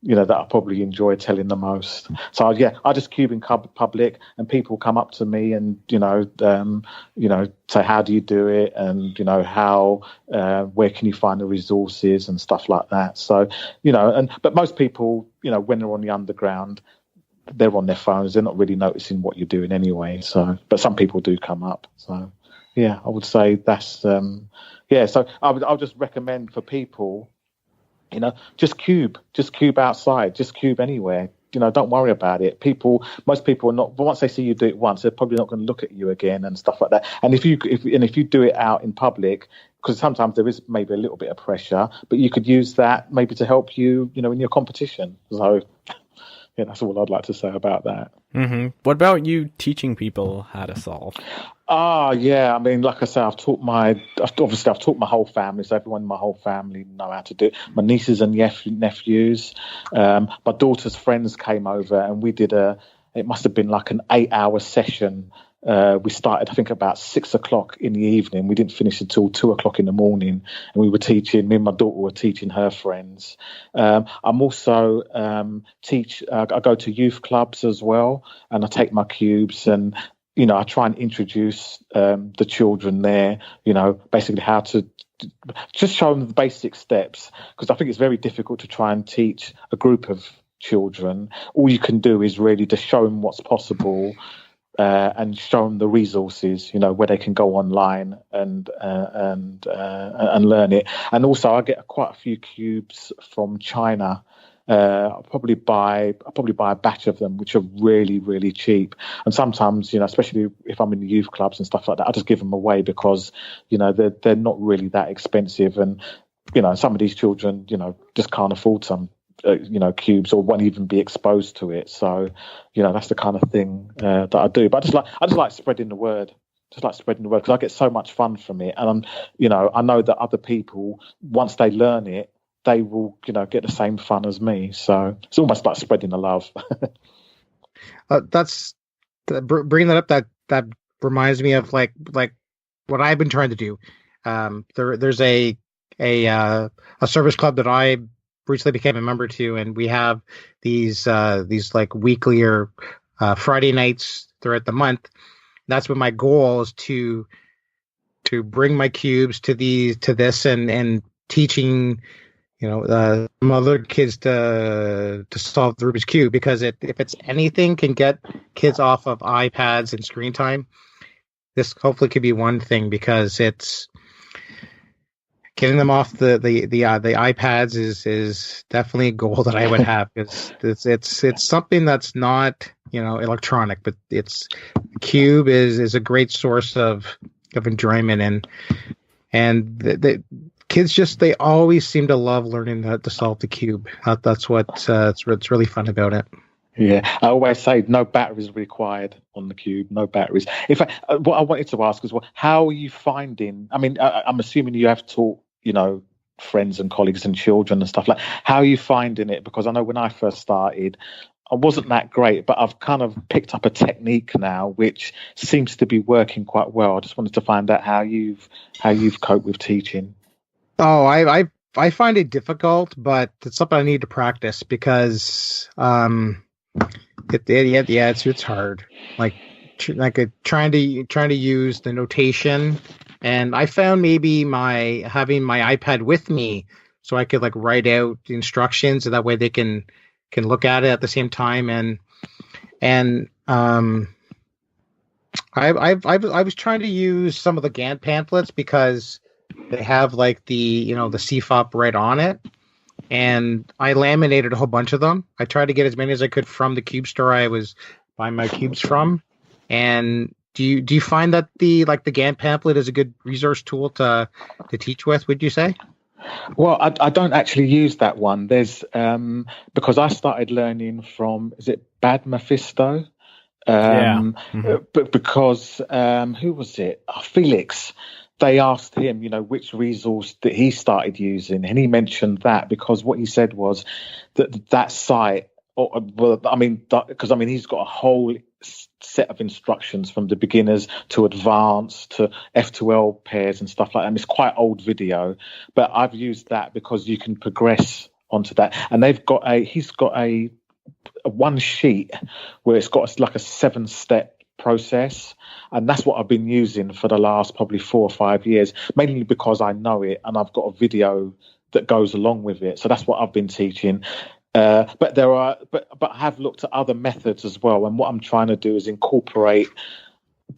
that I probably enjoy telling the most. So I just cube in public, and people come up to me and say, how do you do it, and how where can you find the resources and stuff like that. So but most people, when they're on the underground, they're on their phones, they're not really noticing what you're doing anyway. So, but some people do come up. So I would say that's so I'll just recommend for people, just cube outside, just cube anywhere. Don't worry about it. Most people are not. But once they see you do it once, they're probably not going to look at you again and stuff like that. And if you do it out in public, because sometimes there is maybe a little bit of pressure, but you could use that maybe to help you, in your competition. So that's all I'd like to say about that. Mm-hmm. What about you teaching people how to solve? I mean, like I say, I've taught my whole family, so everyone in my whole family know how to do it. My nieces and nephews, my daughter's friends came over, and we did it must have been like an 8-hour session. We started, I think, about 6 o'clock in the evening. We didn't finish until 2 o'clock in the morning, and me and my daughter were teaching her friends. I'm also I go to youth clubs as well, and I take my cubes, and I try and introduce the children there, basically how to just show them the basic steps, because I think it's very difficult to try and teach a group of children. All you can do is really just show them what's possible, and show them the resources, where they can go online and learn it. And also, I get quite a few cubes from China. I'll probably buy a batch of them, which are really, really cheap. And sometimes, especially if I'm in the youth clubs and stuff like that, I just give them away because, they're not really that expensive. And, some of these children, just can't afford some, cubes, or won't even be exposed to it. So, that's the kind of thing that I do. But I just like spreading the word. Because I get so much fun from it. And I know that other people, once they learn it, they will, get the same fun as me. So it's almost like spreading the love. Bringing that up. That reminds me of like what I've been trying to do. There's a service club that I recently became a member to, and we have these like weekly or Friday nights throughout the month. That's what my goal is, to bring my cubes to this and teaching some other kids to solve the Rubik's Cube, because if it's anything can get kids off of iPads and screen time, this hopefully could be one thing, because it's getting them off the iPads is definitely a goal that I would have, because it's something that's not electronic, but Cube is a great source of enjoyment, and the kids they always seem to love learning to solve the cube. That's what's really fun about it. Yeah, I always say no batteries required on the cube. No batteries. In fact, what I wanted to ask is, how are you finding? I mean, I'm assuming you have taught, friends and colleagues and children and stuff like. How are you finding it? Because I know when I first started, I wasn't that great, but I've kind of picked up a technique now which seems to be working quite well. I just wanted to find out how you've coped with teaching. Oh, I've find it difficult, but it's something I need to practice because it's hard. Like trying to use the notation, and I found maybe having my iPad with me so I could like write out the instructions, so that way they can look at it at the same time. And I was trying to use some of the Gantt pamphlets because they have like the CFOP right on it, and I laminated a whole bunch of them. I tried to get as many as I could from the cube store I was buying my cubes from. And do you find that the Gantt pamphlet is a good resource tool to teach with? Would you say? Well, I don't actually use that one. There's because I started learning from, is it Bad Mephisto? But because who was it? Felix. They asked him, which resource that he started using, and he mentioned that because what he said was that site. Because he's got a whole set of instructions from the beginners to advanced to F2L pairs and stuff like that. And it's quite old video, but I've used that because you can progress onto that. And he's got a one sheet where it's got like a 7-step process, and that's what I've been using for the last probably 4 or 5 years, mainly because I know it and I've got a video that goes along with it. So that's what I've been teaching. But I have looked at other methods as well, and what I'm trying to do is incorporate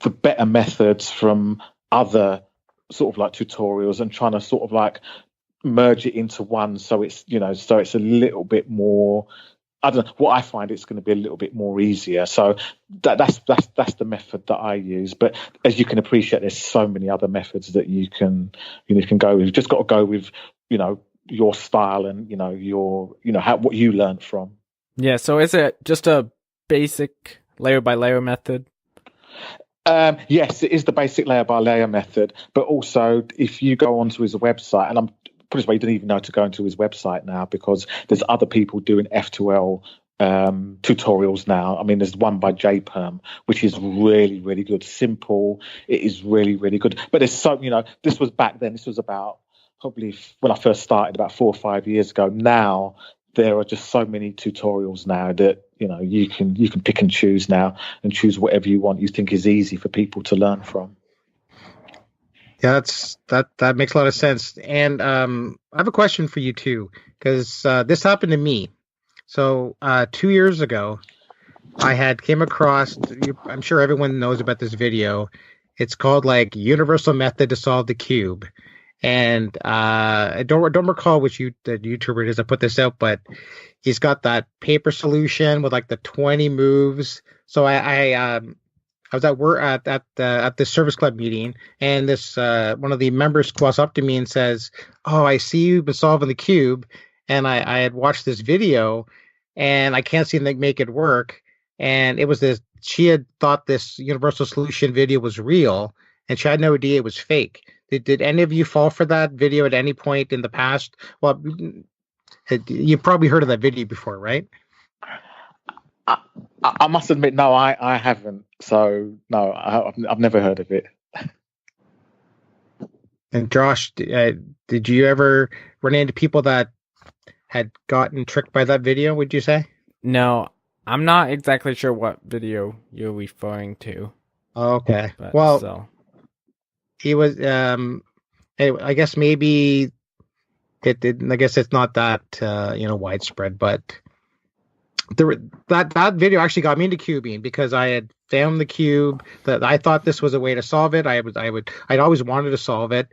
the better methods from other sort of like tutorials and trying to sort of like merge it into one, so it's so it's a little bit more. I don't know what I find it's going to be a little bit more easier. So that's the method that I use. But as you can appreciate, there's so many other methods that you can go with. You've just got to go with your style and what you learned from. Yeah. So is it just a basic layer by layer method? Yes, it is the basic layer by layer method. But also, if you go onto his website, and I'm put this way, you don't even know to go into his website now because there's other people doing F2L tutorials now. I mean, there's one by JPerm, which is really, really good. Simple. It is really, really good. But there's so, this was back then. This was about probably when I first started about 4 or 5 years ago. Now there are just so many tutorials now that you can pick and choose now and choose whatever you want you think is easy for people to learn from. Yeah, that makes a lot of sense. And I have a question for you too, because this happened to me. So 2 years ago, I had came across. I'm sure everyone knows about this video. It's called like Universal Method to Solve the Cube. And I don't recall which the YouTuber it is that put this out, but he's got that paper solution with like the 20 moves. So I was at work at the service club meeting, and this one of the members walks up to me and says, "Oh, I see you've been solving the cube," and I had watched this video, and I can't seem to make it work. And it was this. She had thought this universal solution video was real, and she had no idea it was fake. Did any of you fall for that video at any point in the past? Well, you probably heard of that video before, right? I must admit, no, I haven't. So, no, I've never heard of it. And Josh, did you ever run into people that had gotten tricked by that video, would you say? No, I'm not exactly sure what video you're referring to. Okay. He was, I guess maybe I guess it's not that, widespread, but that video actually got me into cubing because I had found the cube that I thought this was a way to solve it. I'd always wanted to solve it.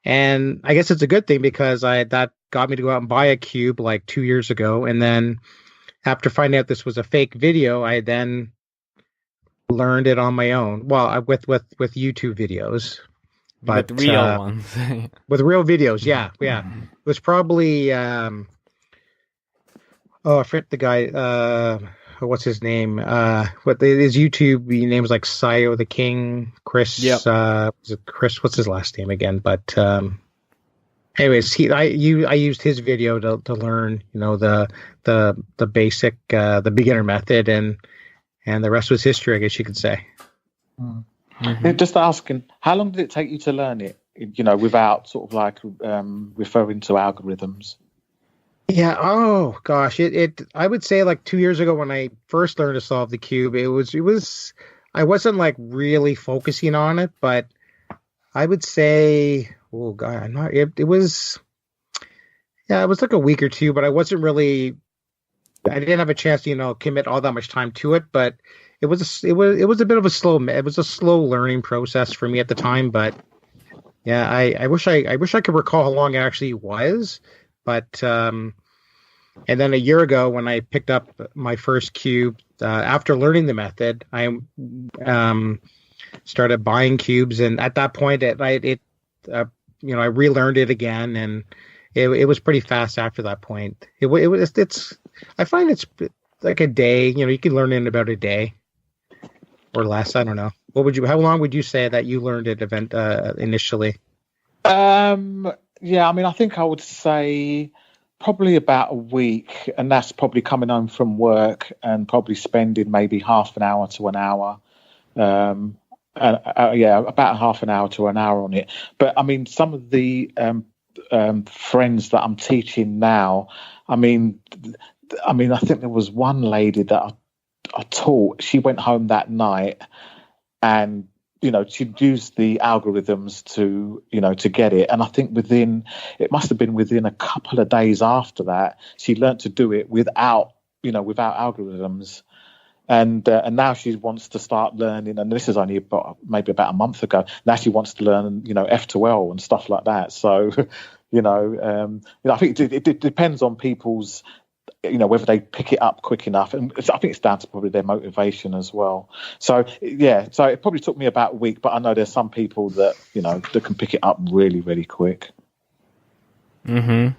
And I guess it's a good thing because that got me to go out and buy a cube like 2 years ago. And then after finding out this was a fake video, I then learned it on my own. Well, with YouTube videos. But with real ones. With real videos, yeah. It was probably I forget the guy. What's his name? His YouTube name was like Sayo the King. Chris. Yep. Was it Chris? What's his last name again? But anyways, I used his video to learn, the basic, the beginner method, and the rest was history, I guess you could say. Mm-hmm. Just asking, how long did it take you to learn it? without sort of like referring to algorithms. Yeah. Oh gosh. I would say like 2 years ago when I first learned to solve the cube, it was I wasn't like really focusing on it, but I would say, oh god, it was, yeah, it was like a week or two, but I didn't have a chance to, commit all that much time to it, but it was a bit of a slow learning process for me at the time, but yeah, I wish I could recall how long it actually was, but and then a year ago when I picked up my first cube, after learning the method, I started buying cubes, and at that point, I relearned it again, and it was pretty fast after that point. I find it's like a day. You can learn in about a day or less. I don't know. How long would you say that you learned it initially? Yeah, I think I would say probably about a week, and that's probably coming home from work and probably spending maybe half an hour to an hour. About half an hour to an hour on it. But some of the friends that I'm teaching now, I think there was one lady that I taught. She went home that night, and she'd used the algorithms to get it. And I think it must have been within a couple of days after that, she learned to do it without algorithms. And now she wants to start learning, and this is only maybe about a month ago. Now she wants to learn, F2L and stuff like that. So, I think it depends on people's, whether they pick it up quick enough, and I think it's down to probably their motivation as well. So yeah, so it probably took me about a week, but I know there's some people that that can pick it up really, really quick. Mm-hmm.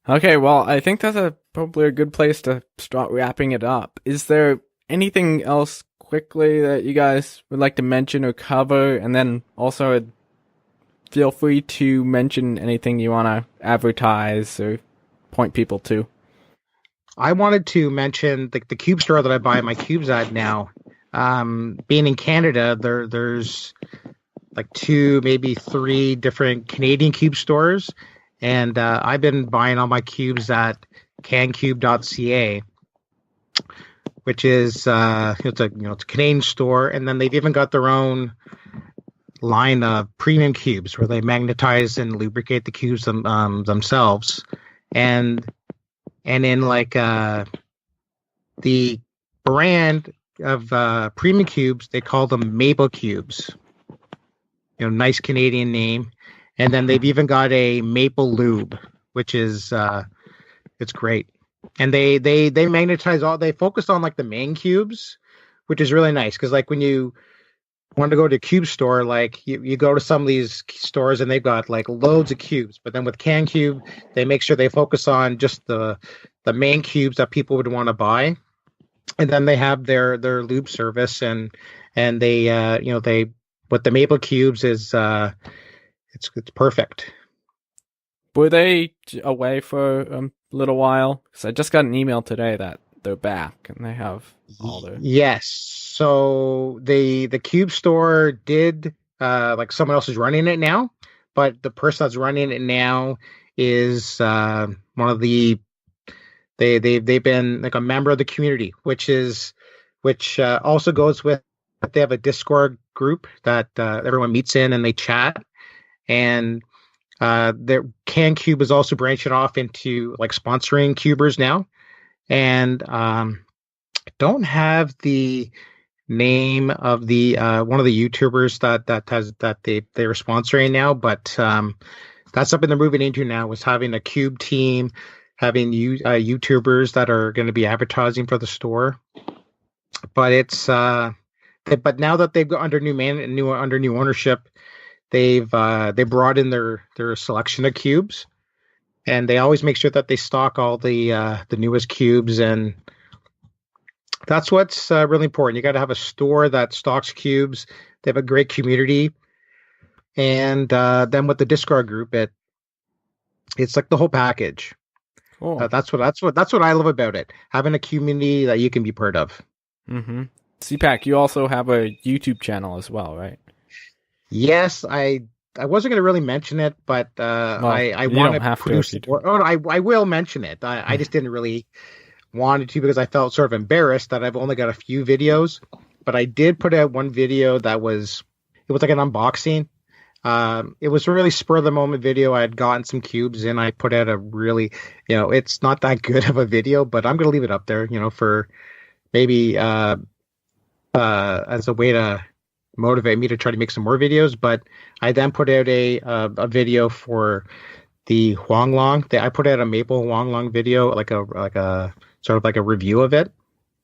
Okay, well, I think that's probably a good place to start wrapping it up. Is there anything else quickly that you guys would like to mention or cover? And then also feel free to mention anything you want to advertise or point people to. I wanted to mention the cube store that I buy my cubes at now. Being in Canada, there's like 2, maybe 3 different Canadian cube stores. And I've been buying all my cubes at cancube.ca, which is it's a Canadian store, and then they've even got their own line of premium cubes where they magnetize and lubricate the cubes themselves, and in like the brand of premium cubes, they call them Maple cubes. Nice Canadian name. And then they've even got a maple lube, which is it's great. And they magnetize they focus on like the main cubes, which is really nice, because like when you want to go to a cube store, like you go to some of these stores and they've got like loads of cubes, but then with CanCube, they make sure they focus on just the main cubes that people would want to buy. And then they have their lube service, and they they with the maple cubes is it's perfect. Were they away for a little while? Because I just got an email today that they're back and they have all their... Yes. So the cube store did like someone else is running it now, but the person that's running it now is one of the they've been like a member of the community, which also goes with, they have a Discord group that everyone meets in and they chat. And their CanCube is also branching off into like sponsoring cubers now, and don't have the name of the one of the YouTubers that they're sponsoring now, but that's something they're moving into now, was having a cube team, having YouTubers that are going to be advertising for the store. But it's but now that they've got under new ownership, they brought in their selection of cubes, and they always make sure that they stock all the newest cubes, and that's what's really important. You got to have a store that stocks cubes. They have a great community, and then with the Discord group, it's like the whole package. Cool. That's what I love about it. Having a community that you can be part of. Mm-hmm. CPak, you also have a YouTube channel as well, right? Yes, I I wasn't going to really mention it, but I want to produce it. I will mention it. I just didn't really want to because I felt sort of embarrassed that I've only got a few videos. But I did put out one video it was like an unboxing. It was a really spur of the moment video. I had gotten some cubes and I put out a really, it's not that good of a video, but I'm going to leave it up there, for maybe as a way to motivate me to try to make some more videos. But I then put out a video for the Huanglong. I put out a maple Huanglong video, like a sort of like a review of it.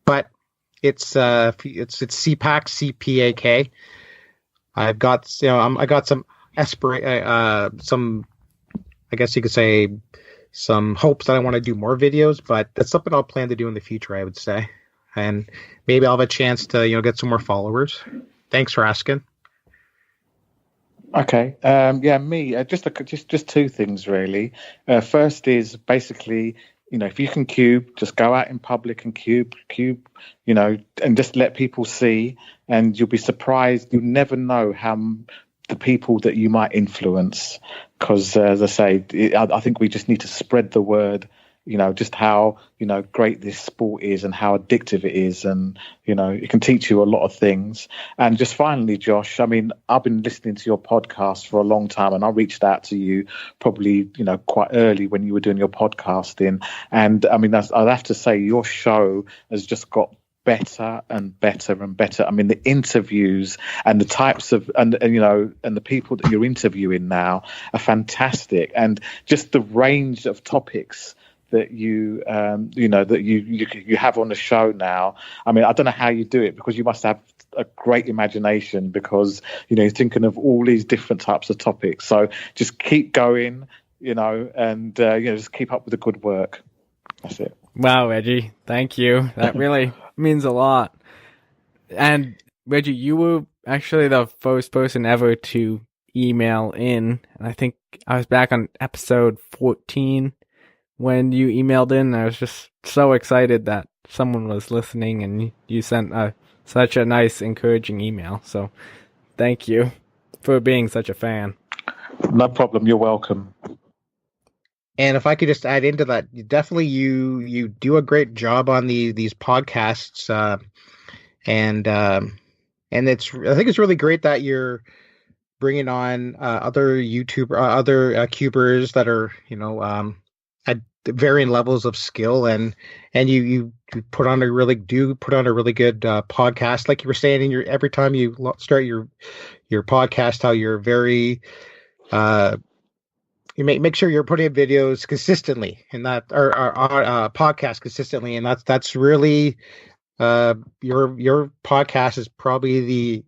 But it's CPak, CPak. I've got I got some I guess you could say some hopes that I want to do more videos, but that's something I'll plan to do in the future, I would say. And maybe I'll have a chance to get some more followers. Thanks for asking. Okay. Me. Just two things really. First is basically, if you can cube, just go out in public and cube, and just let people see, and you'll be surprised. You'll never know how the people that you might influence, because as I say, I think we just need to spread the word. Just how great this sport is and how addictive it is, and it can teach you a lot of things. And just finally, Josh, I've been listening to your podcast for a long time, and I reached out to you probably quite early when you were doing your podcasting, and I'd have to say your show has just got better and better and better. The interviews and the types of and the people that you're interviewing now are fantastic, and just the range of topics that you have on the show now. I don't know how you do it, because you must have a great imagination, because you're thinking of all these different types of topics. So just keep going, and just keep up with the good work. That's it. Wow, Reggie, thank you. That really means a lot. And Reggie, you were actually the first person ever to email in, and I think I was back on episode 14 when you emailed in. I was just so excited that someone was listening, and you sent such a nice, encouraging email. So thank you for being such a fan. No problem. You're welcome. And if I could just add into that, definitely you do a great job on these podcasts, and I think it's really great that you're bringing on other cubers that are at varying levels of skill, and you put on a really good podcast, like you were saying every time you start your podcast, how you're very you make sure you're putting in videos consistently, and that or podcast consistently, and that's really your podcast is probably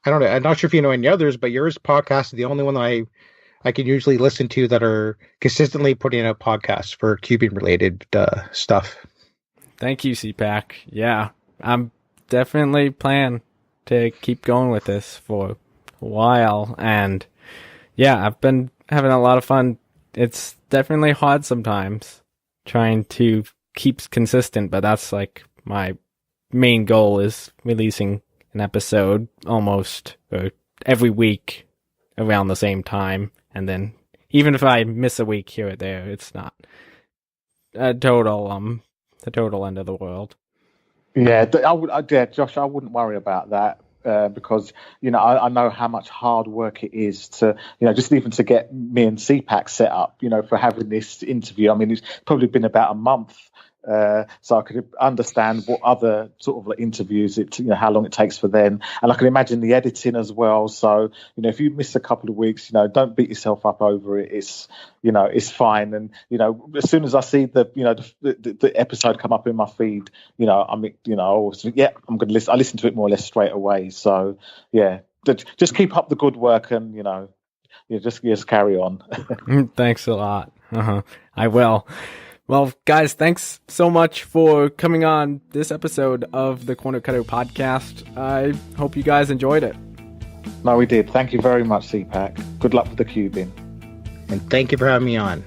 I'm not sure if you know any others, but yours podcast is the only one that I can usually listen to that are consistently putting out podcasts for cubing related stuff. Thank you, CPak. Yeah, I'm definitely planning to keep going with this for a while, and yeah, I've been having a lot of fun. It's definitely hard sometimes trying to keep consistent, but that's like my main goal, is releasing an episode almost every week around the same time. And then even if I miss a week here or there, it's not the total end of the world. Yeah, Josh, I wouldn't worry about that. Because I know how much hard work it is to just even to get me and CPak set up for having this interview. It's probably been about a month, so I could understand what other sort of like interviews how long it takes for them, and I can imagine the editing as well. So if you miss a couple of weeks, don't beat yourself up over it. It's it's fine, and as soon as I see the episode come up in my feed, I'm going to listen. I listen to it more or less straight away. So yeah, just keep up the good work, and just carry on. Thanks a lot. I will. Well, guys, thanks so much for coming on this episode of the Corner Cutter podcast. I hope you guys enjoyed it. No, we did. Thank you very much, CPak. Good luck with the cubing. And thank you for having me on.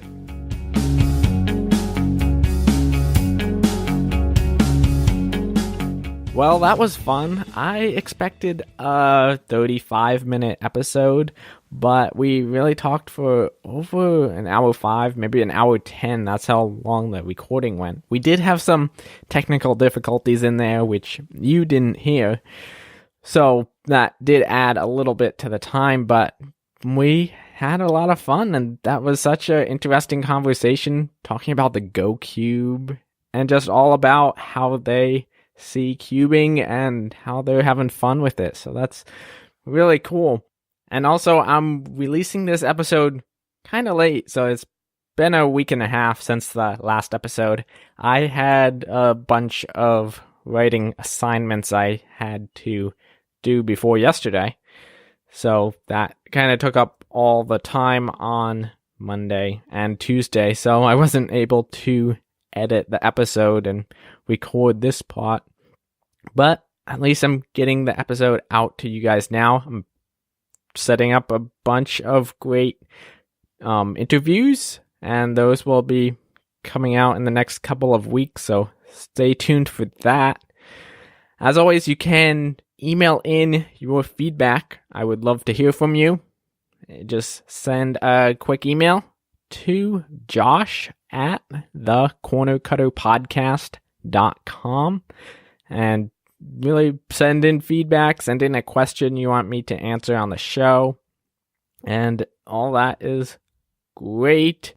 Well, that was fun. I expected a 35-minute episode, but we really talked for over an hour 5, maybe an hour 10. That's how long the recording went. We did have some technical difficulties in there, which you didn't hear. So that did add a little bit to the time, but we had a lot of fun, and that was such an interesting conversation talking about the GoCube and just all about how they see cubing and how they're having fun with it. So that's really cool. And also, I'm releasing this episode kind of late, so it's been a week and a half since the last episode. I had a bunch of writing assignments I had to do before yesterday, so that kind of took up all the time on Monday and Tuesday, so I wasn't able to edit the episode and record this part. But at least I'm getting the episode out to you guys now. I'm setting up a bunch of great interviews, and those will be coming out in the next couple of weeks, so stay tuned for that. As always, you can email in your feedback. I would love to hear from you. Just send a quick email to josh@thecornercutterpodcast.com and really send in feedback, send in a question you want me to answer on the show, and all that is great.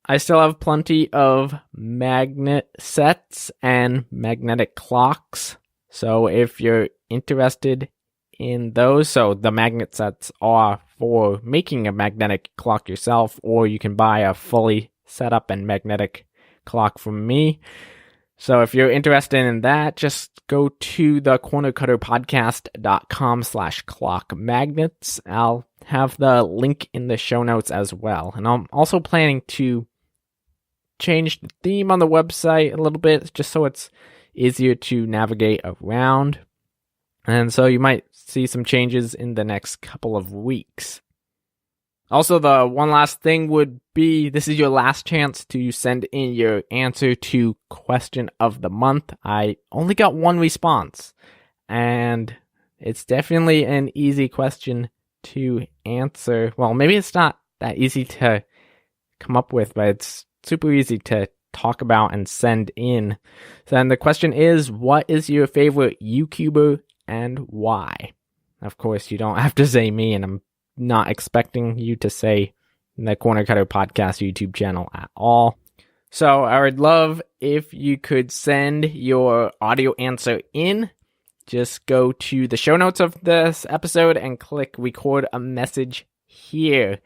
I still have plenty of magnet sets and magnetic clocks, so if you're interested in those, so the magnet sets are for making a magnetic clock yourself, or you can buy a fully set up and magnetic clock from me. So if you're interested in that, just go to thecornercutterpodcast.com/clock magnets. I'll have the link in the show notes as well. And I'm also planning to change the theme on the website a little bit, just so it's easier to navigate around. And so you might see some changes in the next couple of weeks. Also, the one last thing would be, this is your last chance to send in your answer to question of the month. I only got one response, and it's definitely an easy question to answer. Well, maybe it's not that easy to come up with, but it's super easy to talk about and send in. So then the question is, what is your favorite YouTuber and why? Of course, you don't have to say me, and I'm not expecting you to say the Corner Cutter Podcast YouTube channel at all. So I would love if you could send your audio answer in. Just go to the show notes of this episode and click record a message here.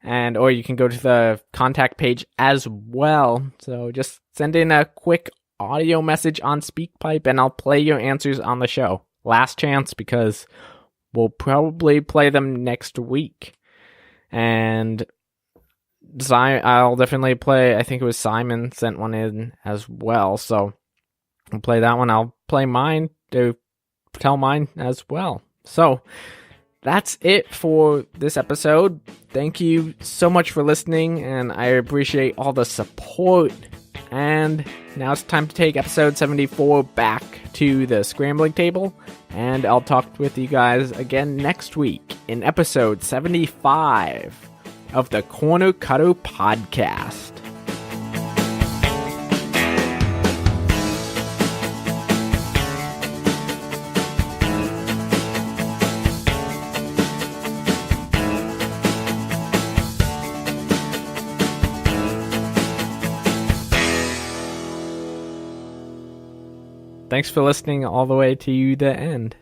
Or you can go to the contact page as well. So just send in a quick audio message on SpeakPipe and I'll play your answers on the show. Last chance, because we'll probably play them next week. And I'll definitely play, I think it was Simon sent one in as well. So we'll play that one. I'll play mine to tell mine as well. So that's it for this episode. Thank you so much for listening, and I appreciate all the support. And now it's time to take episode 74 back to the scrambling table, and I'll talk with you guys again next week in episode 75 of the Corner Cutter Podcast. Thanks for listening all the way to the end.